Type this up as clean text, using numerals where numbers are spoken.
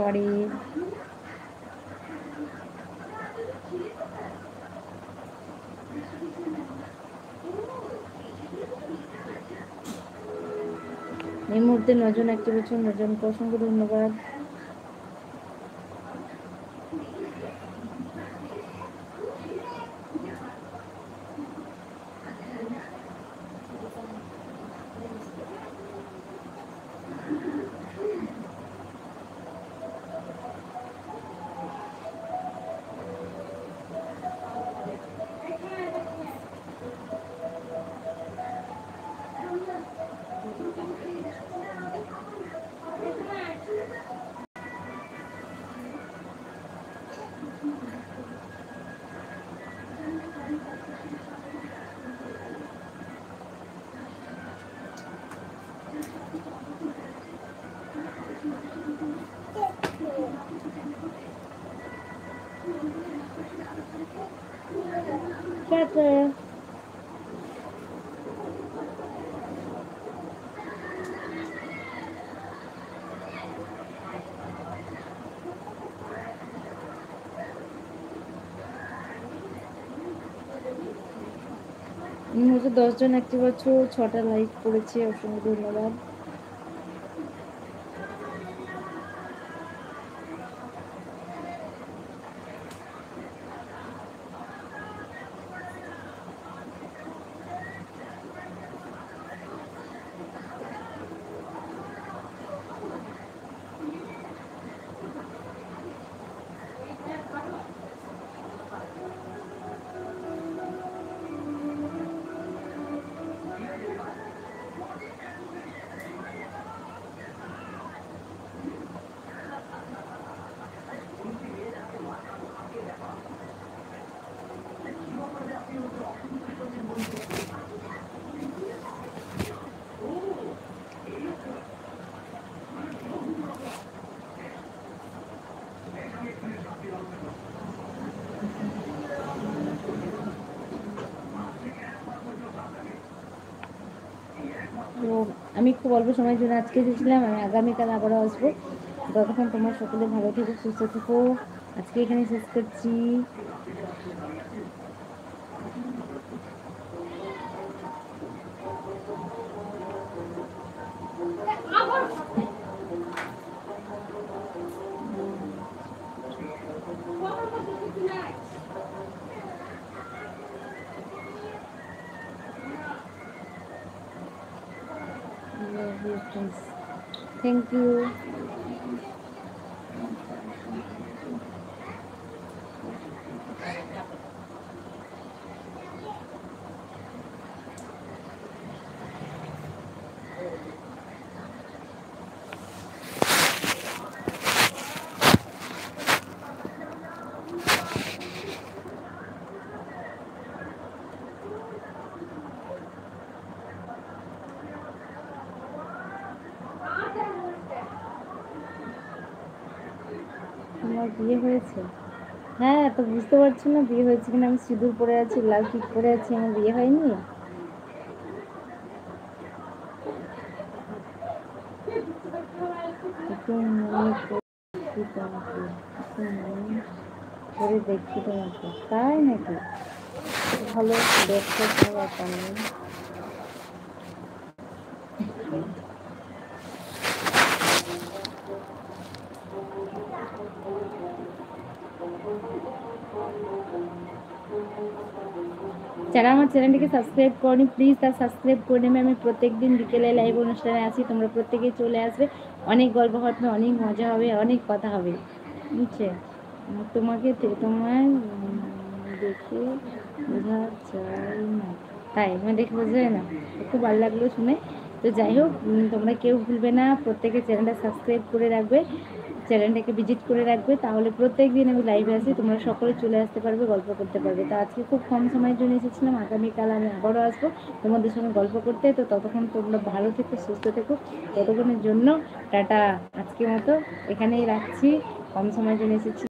পরে। এই মুহূর্তে 9 জন অ্যাক্টিভ হচ্ছে, 9 জনকে অসংখ্য ধন্যবাদ। এই মুহূর্তে 10 জন অ্যাক্টিভ আছো, 6টা লাইক করেছে, অসংখ্য ধন্যবাদ। তো আমি খুব অল্প সময়ের জন্য আজকে এসেছিলাম, আমি আগামীকাল আবারও আসবো। ততক্ষণ তোমার সকলে ভালো থেকো, সুস্থ থেকো। আজকে এখানে শেষ করছি। Thank you. আমার বিয়ে হয়েছে? হ্যাঁ, তো বুঝতে পারছো না বিয়ে হয়েছে কিনা? আমি সিঁদুর পরে আছি, লাল টিপ পরে আছি, আমার বিয়ে হয়নি? করে দেখছি তোমাকে, তাই নাকি? ভালো দেখতে ব্যাপার নেই। যারা আমার চ্যানেলটিকে সাবস্ক্রাইব করনি প্লিজ তার সাবস্ক্রাইব করে নেবে। আমি প্রত্যেকদিন বিকেলে লাইভ অনুষ্ঠানে আসি, তোমরা প্রত্যেকেই চলে আসবে। অনেক গল্প হবে, অনেক মজা হবে, অনেক কথা হবে, বুঝছে? তোমাকে তোমার দেখে বোঝা যায় না, তাই আমার দেখে বোঝা যায় না? খুব ভালো লাগলো শুনে। তো যাই হোক, তোমরা কেউ ভুলবে না, প্রত্যেকে চ্যানেলটা সাবস্ক্রাইব করে রাখবে, চ্যানেলটাকে ভিজিট করে রাখবে, তাহলে প্রত্যেক দিন আমি লাইভে আসি, তোমরা সকলে চলে আসতে পারবে, গল্প করতে পারবে। তো আজকে খুব কম সময়ের জন্য এসেছিলাম, আগামীকাল আমি আবারও আসবো তোমাদের সঙ্গে গল্প করতে। তো ততক্ষণ তোমরা ভালো থেকো, সুস্থ থেকো, ততক্ষণের জন্য টাটা। আজকের মতো এখানেই রাখছি, কম সময়ের জন্য এসেছি।